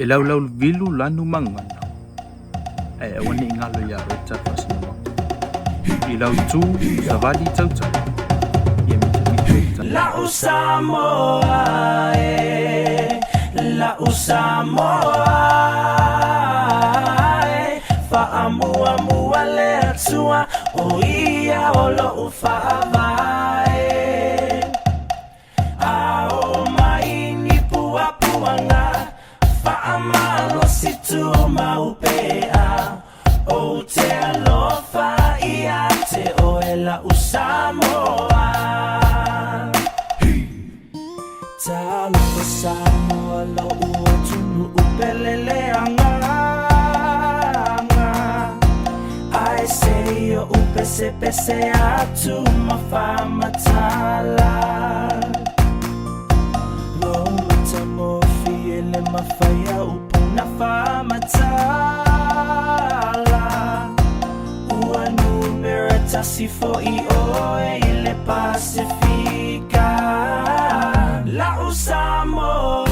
Laulau vilu lanu mangana. Wani ngalo ya reta Fasinomaga. Ilau tu Savali Tautala. Lau Samoa, Lau Samoa, Fa'a Samoa le atua o ia o lo'u fa'avae. A o mai ni puapuanga fa'amalo situ maupea o te alofa ia te oe Lau Samoa. Talupa Samoa lo ua tunu upelele anga. Ai sei o upese atu mafamatala. Lo matamofi ele mafaya upuna famatala. Ua numera tasifo I oe ile Pasifika. Lau Samoa.